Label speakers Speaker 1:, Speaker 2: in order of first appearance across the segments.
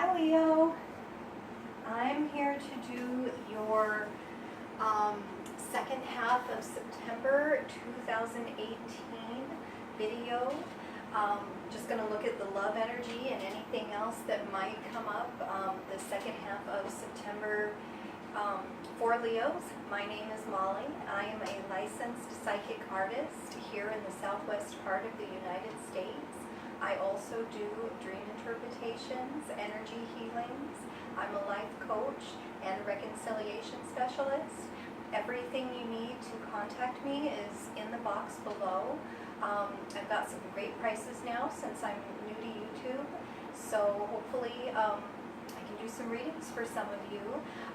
Speaker 1: Hi Leo, I'm here to do your second half of September 2018 video. Just going to look at the love energy and anything else that might come up the second half of September for Leos. My name is Molly. I am a licensed psychic artist here in the southwest part of the United States. I also do dream interpretations, energy healings. I'm a life coach and reconciliation specialist. Everything you need to contact me is in the box below. I've got some great prices now since I'm new to YouTube, so hopefully I can do some readings for some of you.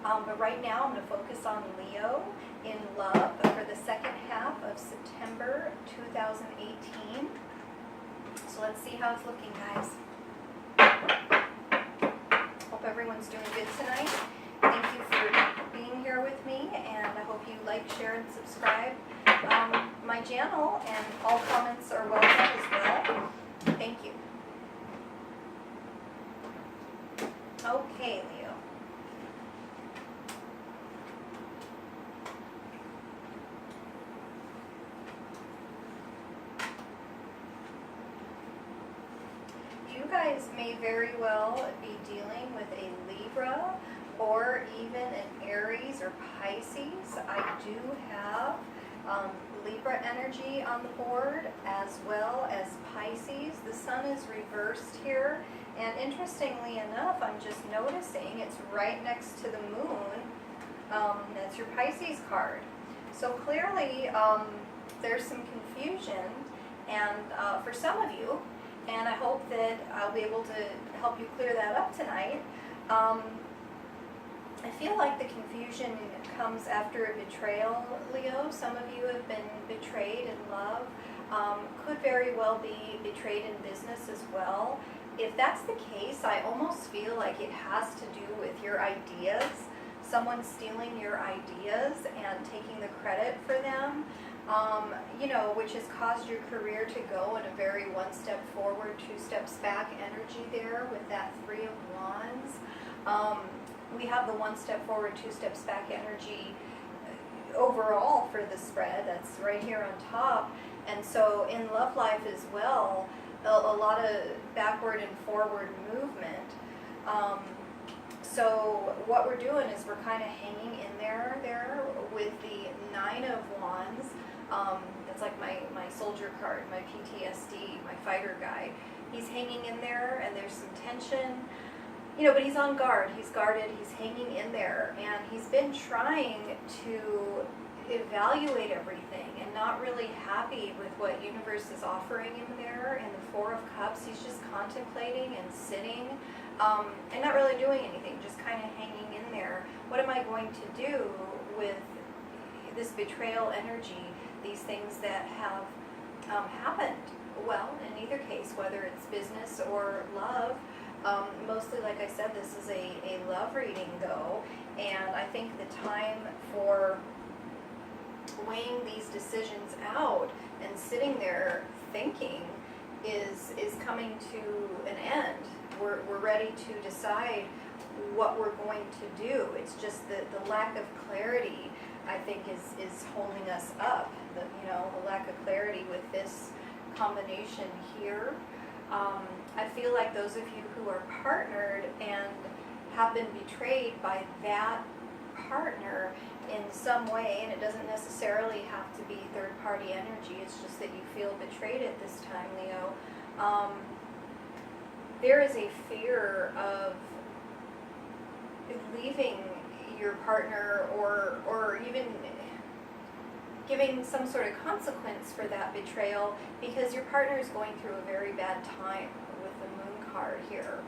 Speaker 1: But right now I'm going to focus on Leo in love for the second half of September 2018. So let's see how it's looking, guys. Hope everyone's doing good tonight. Thank you for being here with me, and I hope you like, share, and subscribe my channel, and all comments are welcome as well. Thank you. Okay, Leo. You guys may very well be dealing with a Libra or even an Aries or Pisces. I do have Libra energy on the board as well as Pisces. The sun is reversed here, and interestingly enough, I'm just noticing it's right next to the moon. That's your Pisces card. So clearly there's some confusion, and for some of you, and I hope that I'll be able to help you clear that up tonight. I feel like the confusion comes after a betrayal, Leo. Some of you have been betrayed in love. Could very well be betrayed in business as well. If that's the case, I almost feel like it has to do with your ideas. Someone stealing your ideas and taking the credit for them. Which has caused your career to go in a very one step forward, two steps back energy there with that Three of Wands. We have the one step forward, two steps back energy overall for the spread. That's right here on top. And so in love life as well, a lot of backward and forward movement. So what we're doing is we're kind of hanging in there with the Nine of Wands. It's like my soldier card, my PTSD, my fighter guy. He's hanging in there, and there's some tension, but he's on guard. He's guarded. He's hanging in there, and he's been trying to evaluate everything and not really happy with what universe is offering him there. In the Four of Cups, he's just contemplating and sitting and not really doing anything, just kind of hanging in there. What am I going to do with this betrayal energy, these things that have happened? Well, in either case, whether it's business or love, mostly, like I said, this is a love reading though, and I think the time for weighing these decisions out and sitting there thinking is coming to an end. We're ready to decide what we're going to do. It's just the lack of clarity, I think, is holding us up. The lack of clarity with this combination here. I feel like those of you who are partnered and have been betrayed by that partner in some way, and it doesn't necessarily have to be third-party energy, it's just that you feel betrayed at this time, Leo. There is a fear of leaving your partner or even giving some sort of consequence for that betrayal, because your partner is going through a very bad time with the Moon card here.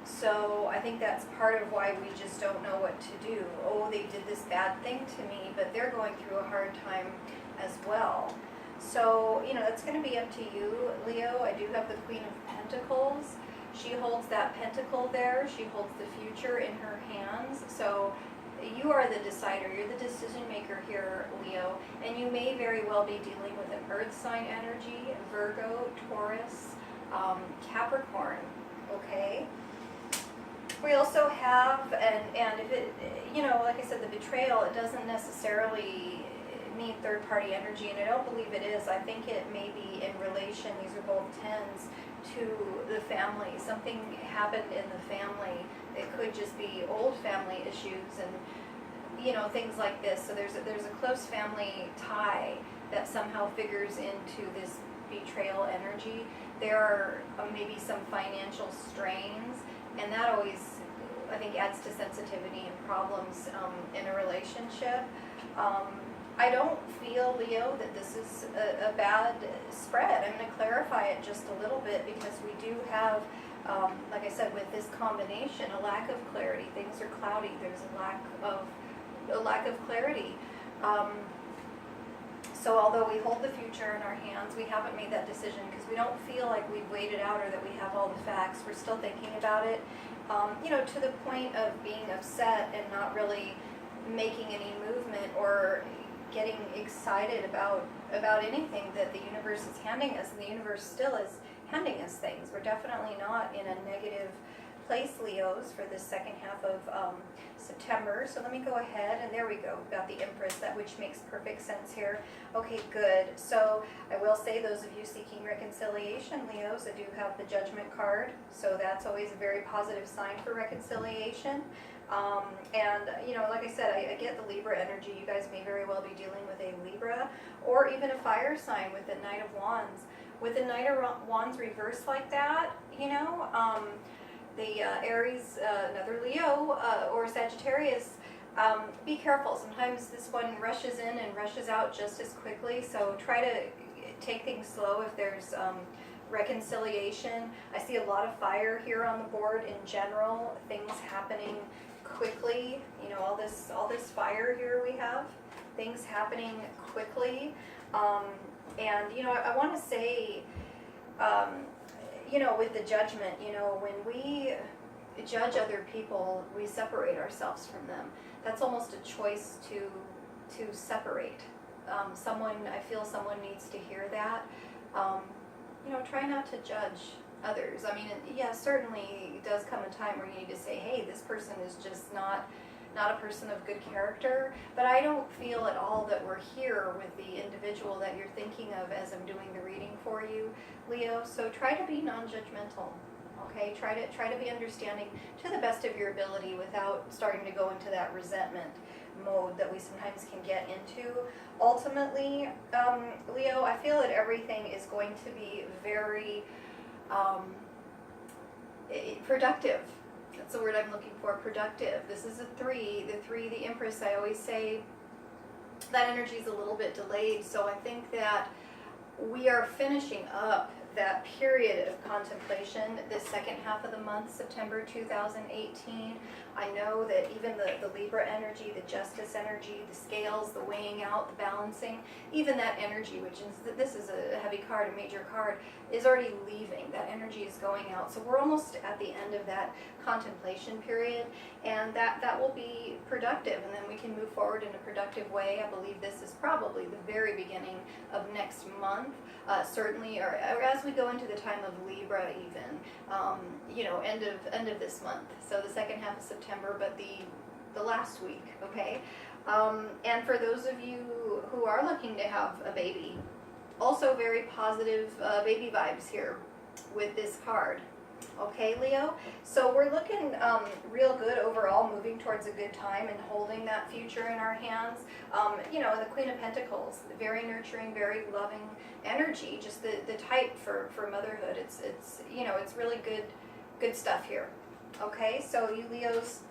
Speaker 1: So I think that's part of why we just don't know what to do. Oh, they did this bad thing to me, but they're going through a hard time as well. So, that's going to be up to you, Leo. I do have the Queen of Pentacles. She holds that pentacle there. She holds the future in her hands. So you are the decider. You're the decision maker here, Leo. And you may very well be dealing with an earth sign energy, Virgo, Taurus, Capricorn, okay? We also have, and if it, like I said, the betrayal, it doesn't necessarily mean third-party energy, and I don't believe it is. I think it may be in relation, these are both tens, to the family. Something happened in the family. It could just be old family issues and, things like this. So there's a close family tie that somehow figures into this betrayal energy. There are maybe some financial strains, and that always, I think, adds to sensitivity and problems in a relationship. I don't feel, Leo, that this is a bad spread. I'm going to clarify it just a little bit, because we do have, like I said, with this combination, a lack of clarity. Things are cloudy. There's a lack of clarity. So although we hold the future in our hands, we haven't made that decision because we don't feel like we've weighed it out or that we have all the facts. We're still thinking about it, to the point of being upset and not really making any movement or getting excited about anything that the universe is handing us, and the universe still is handing us things. We're definitely not in a negative place, Leos, for this second half of September. So let me go ahead, and there we go. We've got the Empress, which makes perfect sense here. Okay, good. So I will say, those of you seeking reconciliation, Leos, I do have the Judgment card, so that's always a very positive sign for reconciliation. And, like I said, I get the Libra energy. You guys may very well be dealing with a Libra or even a fire sign with the Knight of Wands. With the Knight of Wands reversed like that, the Aries, another Leo, or Sagittarius, be careful. Sometimes this one rushes in and rushes out just as quickly, so try to take things slow if there's reconciliation. I see a lot of fire here on the board in general, things happening quickly. All this fire here we have, things happening quickly. And I want to say, with the Judgment, when we judge other people, we separate ourselves from them. That's almost a choice to separate. I feel someone needs to hear that. Try not to judge others. I mean, yeah, certainly it does come a time where you need to say, hey, this person is just not a person of good character, but I don't feel at all that we're here with the individual that you're thinking of as I'm doing the reading for you, Leo. So try to be non-judgmental, okay? Try to be understanding to the best of your ability without starting to go into that resentment mode that we sometimes can get into. Ultimately, Leo, I feel that everything is going to be very productive. That's the word I'm looking for, productive. This is a 3. The Empress, I always say that energy is a little bit delayed, so I think that we are finishing up that period of contemplation this second half of the month, September 2018. I know that even the Libra energy, the Justice energy, the scales, the weighing out, the balancing, even that energy, which is, this is a heavy card, a major card, is already leaving. That energy is going out. So we're almost at the end of that contemplation period, and that will be productive, and then we can move forward in a productive way. I believe this is probably the very beginning of next month, certainly, or as we go into the time of Libra even, end of this month. So the second half of September, but the last week, okay? And for those of you who are looking to have a baby, also very positive baby vibes here with this card. Okay, Leo? So we're looking real good overall, moving towards a good time and holding that future in our hands. The Queen of Pentacles, very nurturing, very loving energy, just the type for motherhood. It's really good stuff here. Okay, so you Leos,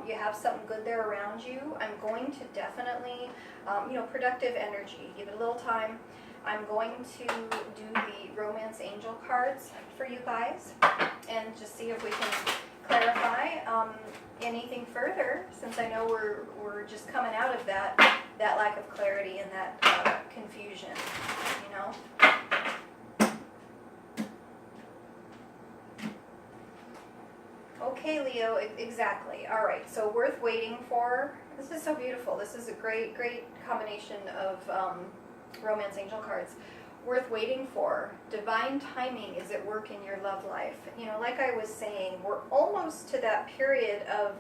Speaker 1: you have something good there around you. I'm going to definitely, productive energy. Give it a little time. I'm going to do the Romance Angel cards for you guys and just see if we can clarify anything further, since I know we're just coming out of that lack of clarity and that confusion, Okay, Leo, exactly. All right, so worth waiting for. This is so beautiful. This is a great combination of Romance Angel cards. worth waiting for. Divine timing is at work in your love life. You know, like I was saying, we're almost to that period of,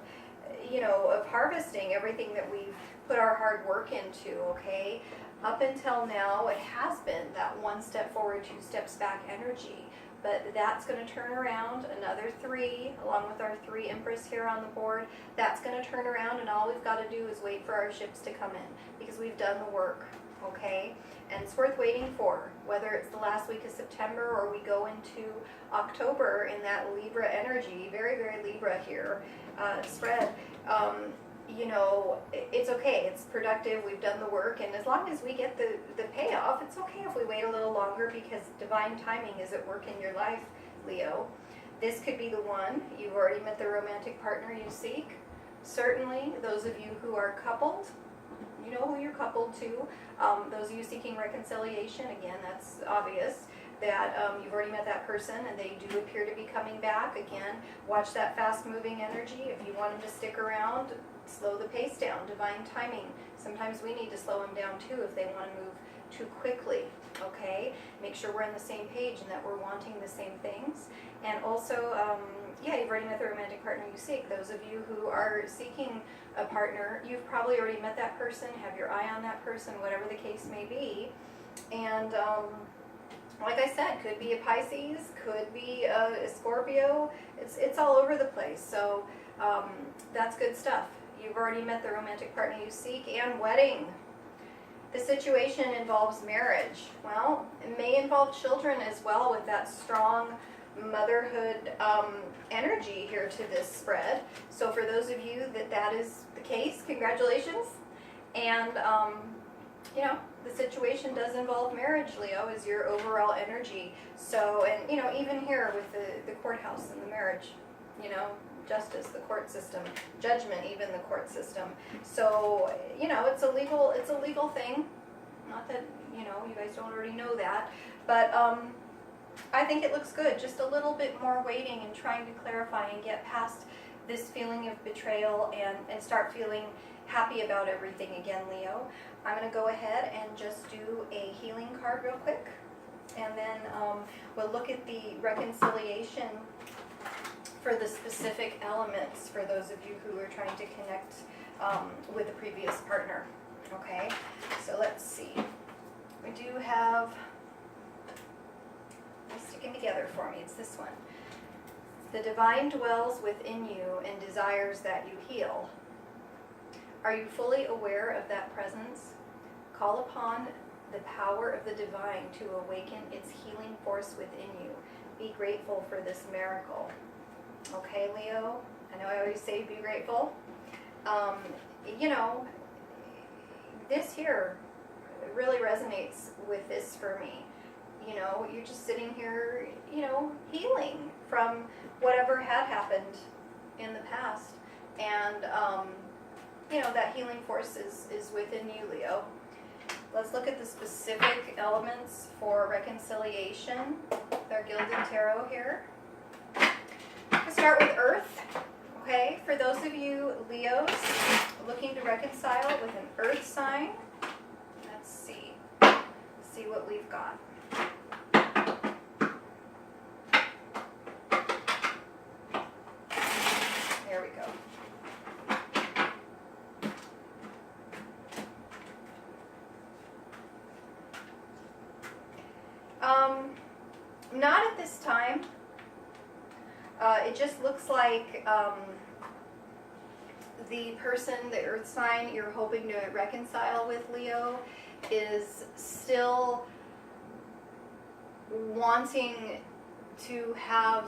Speaker 1: you know, of harvesting everything that we've put our hard work into, okay? Up until now, it has been that one step forward, two steps back energy. But that's going to turn around, another 3, along with our 3 Empress here on the board. That's going to turn around, and all we've got to do is wait for our ships to come in, because we've done the work, okay? And it's worth waiting for, whether it's the last week of September or we go into October in that Libra energy, very, very Libra here, spread. You know, it's okay, it's productive, we've done the work, and as long as we get the payoff, it's okay if we wait a little longer, because divine timing is at work in your life, Leo. This could be the one. You've already met the romantic partner you seek. Certainly, those of you who are coupled, you know who you're coupled to. Those of you seeking reconciliation, again, that's obvious that you've already met that person and they do appear to be coming back. Again, watch that fast-moving energy. If you want them to stick around, slow the pace down. Divine timing. Sometimes we need to slow them down too if they want to move too quickly, okay? Make sure we're on the same page and that we're wanting the same things. And also, yeah, you've already met the romantic partner you seek. Those of you who are seeking a partner, you've probably already met that person, have your eye on that person, whatever the case may be. And like I said, could be a Pisces, could be a Scorpio. It's all over the place. So that's good stuff. You've already met the romantic partner you seek, and wedding. The situation involves marriage. Well, it may involve children as well, with that strong motherhood energy here to this spread. So for those of you that is the case, congratulations. And you know, the situation does involve marriage, Leo, is your overall energy. So, and you know, even here with the courthouse and the marriage, you know, justice, the court system, judgment, even the court system. So, you know, it's a legal thing. Not that, you know, you guys don't already know that, but I think it looks good. Just a little bit more waiting and trying to clarify and get past this feeling of betrayal and start feeling happy about everything again, Leo. I'm going to go ahead and just do a healing card real quick, and then we'll look at the reconciliation for the specific elements for those of you who are trying to connect with a previous partner. Okay, so let's see. We do have, sticking together for me, it's this one. The divine dwells within you and desires that you heal. Are you fully aware of that presence? Call upon the power of the divine to awaken its healing force within you. Be grateful for this miracle. Okay, Leo? I know I always say be grateful. You know, this here really resonates with this for me. You know, you're just sitting here, you know, healing from whatever had happened in the past. And, you know, that healing force is within you, Leo. Let's look at the specific elements for reconciliation. Our Gilded Tarot here. We'll start with Earth. Okay, for those of you Leos looking to reconcile with an Earth sign, let's see what we've got. There we go. Not at this time. It just looks like the person, the Earth sign you're hoping to reconcile with, Leo, is still wanting to have,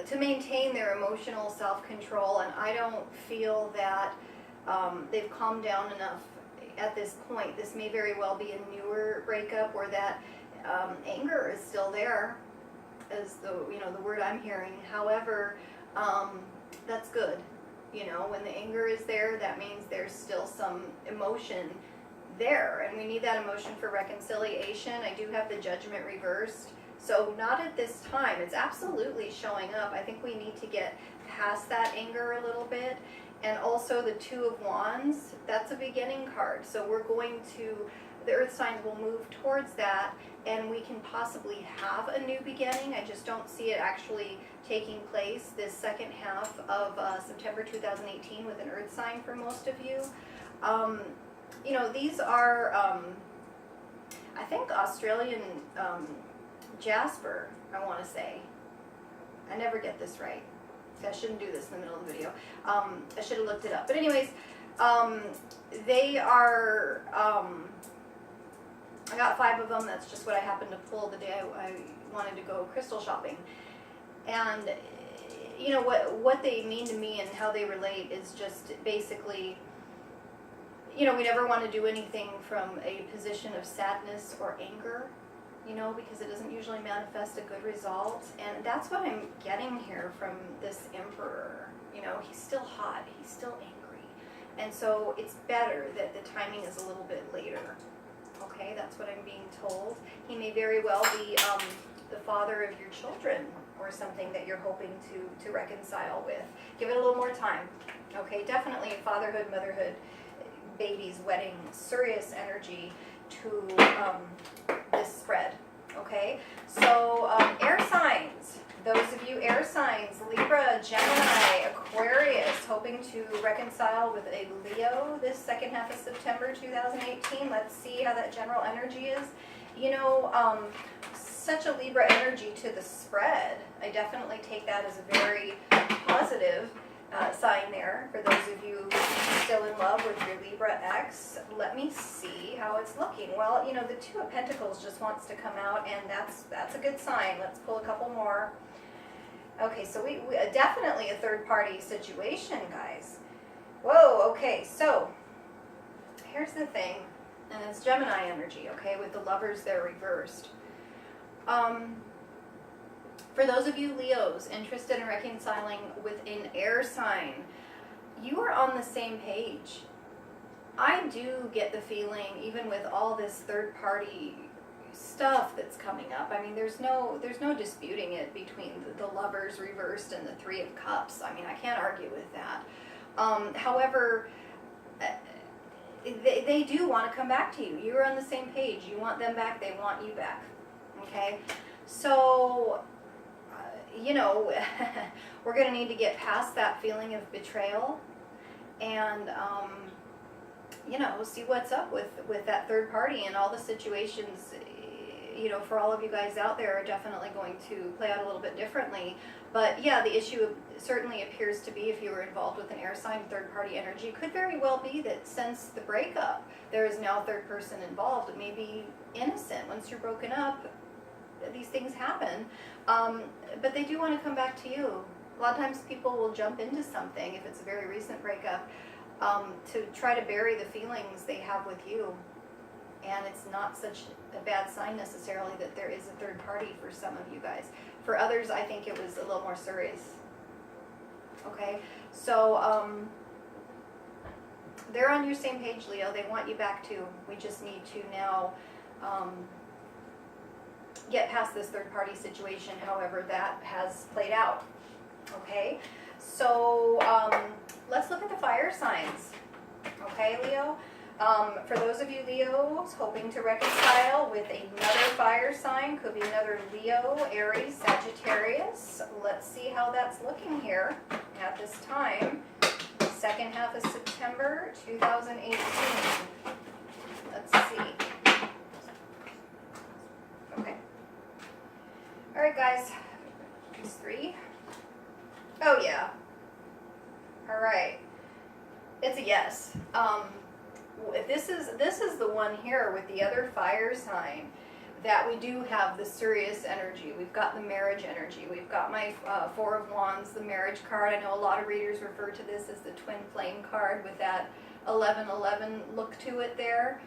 Speaker 1: to maintain their emotional self-control, and I don't feel that they've calmed down enough at this point. This may very well be a newer breakup where that anger is still there, as the word I'm hearing. However, that's good. You know, when the anger is there, that means there's still some emotion there, and we need that emotion for reconciliation. I do have the Judgment reversed, so not at this time. It's absolutely showing up. I think we need to get past that anger a little bit. And also the Two of Wands, that's a beginning card. So we're going to the earth signs will move towards that, and we can possibly have a new beginning. I just don't see it actually taking place this second half of September 2018 with an earth sign for most of you. You know, these are, I think, Australian jasper, I want to say. I never get this right. I shouldn't do this in the middle of the video. I should have looked it up. But anyways, they are, I got 5 of them. That's just what I happened to pull the day I wanted to go crystal shopping. And, you know, what they mean to me and how they relate is just basically, you know, we never want to do anything from a position of sadness or anger, you know, because it doesn't usually manifest a good result. And that's what I'm getting here from this emperor. You know, he's still hot, he's still angry. And so it's better that the timing is a little bit later. Okay, that's what I'm being told. He may very well be the father of your children or something that you're hoping to reconcile with. Give it a little more time. Okay, definitely fatherhood, motherhood, babies, wedding, serious energy to this spread. Okay, so air signs. Those of you air signs, Libra, Gemini, Aquarius, hoping to reconcile with a Leo this second half of September 2018. Let's see how that general energy is. You know, such a Libra energy to the spread. I definitely take that as a very positive sign there for those of you still in love with your Libra ex. Let me see how it's looking. Well, you know, the 2 of Pentacles just wants to come out, and that's a good sign. Let's pull a couple more. Okay, so we definitely a third-party situation, guys. Whoa, okay, so here's the thing, and it's Gemini energy, okay, with the lovers, they're reversed. For those of you Leos interested in reconciling with an air sign, you are on the same page. I do get the feeling, even with all this third-party stuff that's coming up, I mean, there's no disputing it between the lovers reversed and the 3 of Cups. I mean, I can't argue with that. However, they do want to come back to you. You're on the same page. You want them back. They want you back. Okay? So, you know, we're going to need to get past that feeling of betrayal and, you know, see what's up with that third party, and all the situations, you know, for all of you guys out there are definitely going to play out a little bit differently. But yeah, the issue certainly appears to be, if you were involved with an air sign, third party energy, could very well be that since the breakup, there is now a third person involved. It may be innocent. Once you're broken up, these things happen. But they do want to come back to you. A lot of times people will jump into something, if it's a very recent breakup, to try to bury the feelings they have with you. And it's not such a bad sign necessarily that there is a third party for some of you guys. For others, I think it was a little more serious. Okay, so they're on your same page, Leo. They want you back too. We just need to now get past this third party situation, however that has played out. Okay, so let's look at the fire signs. Okay, Leo. For those of you Leos hoping to reconcile with another fire sign, could be another Leo, Aries, Sagittarius. Let's see how that's looking here at this time. Second half of September 2018. Let's see. Okay. All right, guys. These 3. Oh, yeah. All right. It's a yes. This is the one here with the other fire sign that we do have the serious energy. We've got the marriage energy. We've got my 4 of Wands, the marriage card. I know a lot of readers refer to this as the twin flame card with that 1111 look to it there.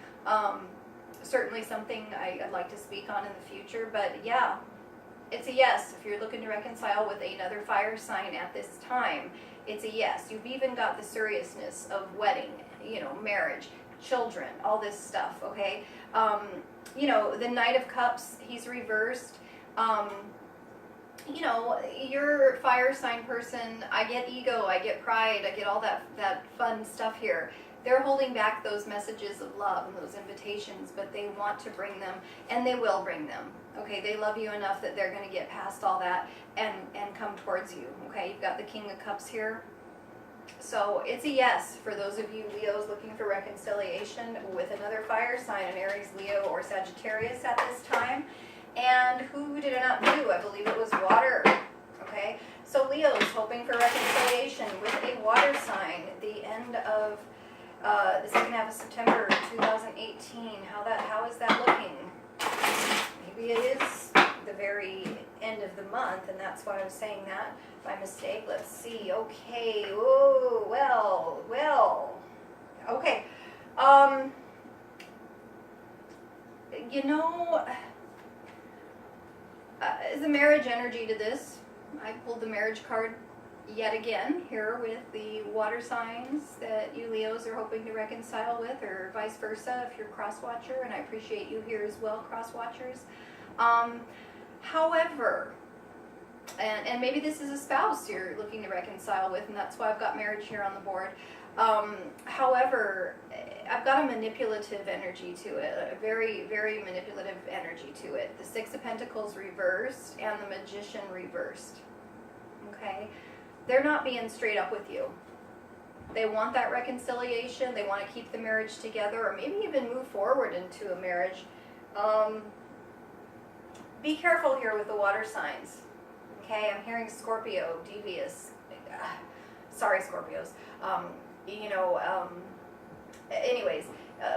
Speaker 1: Certainly something I'd like to speak on in the future, but yeah, it's a yes. If you're looking to reconcile with another fire sign at this time, it's a yes. You've even got the seriousness of wedding, you know, marriage, children, all this stuff, okay? You know, the Knight of Cups, he's reversed. You know, you're a fire sign person. I get ego, I get pride, I get all that fun stuff here. They're holding back those messages of love and those invitations, but they want to bring them, and they will bring them. Okay, they love you enough that they're going to get past all that and come towards you. Okay, you've got the King of Cups here. So it's a yes for those of you Leos looking for reconciliation with another fire sign, an Aries, Leo, or Sagittarius at this time. And who did it not do? I believe it was water. Okay, so Leos hoping for reconciliation with a water sign. The end of the second half of September 2018. How is that looking? Maybe it is the very end of the month, and that's why I was saying that by mistake. Let's see. Okay. Oh, well. Okay. You know, the marriage energy to this. I pulled the marriage card yet again here with the water signs that you Leos are hoping to reconcile with, or vice versa if you're cross-watcher, and I appreciate you here as well, cross-watchers. However, and maybe this is a spouse you're looking to reconcile with, and that's why I've got marriage here on the board. However, I've got a manipulative energy to it, a very, very manipulative energy to it. The Six of Pentacles reversed and the Magician reversed. Okay? They're not being straight up with you. They want that reconciliation. They want to keep the marriage together, or maybe even move forward into a marriage. Be careful here with the water signs. Okay, I'm hearing Scorpio, devious. Sorry, Scorpios. Anyways,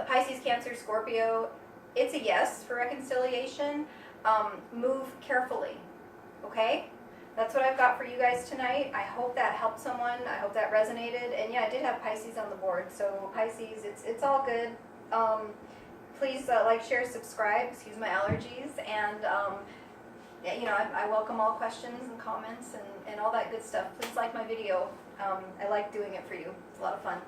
Speaker 1: Pisces, Cancer, Scorpio, it's a yes for reconciliation. Move carefully, okay? That's what I've got for you guys tonight. I hope that helped someone. I hope that resonated. And yeah, I did have Pisces on the board. So Pisces, it's all good. Please like, share, subscribe. Excuse my allergies. And I welcome all questions and comments and all that good stuff. Please like my video. I like doing it for you. It's a lot of fun.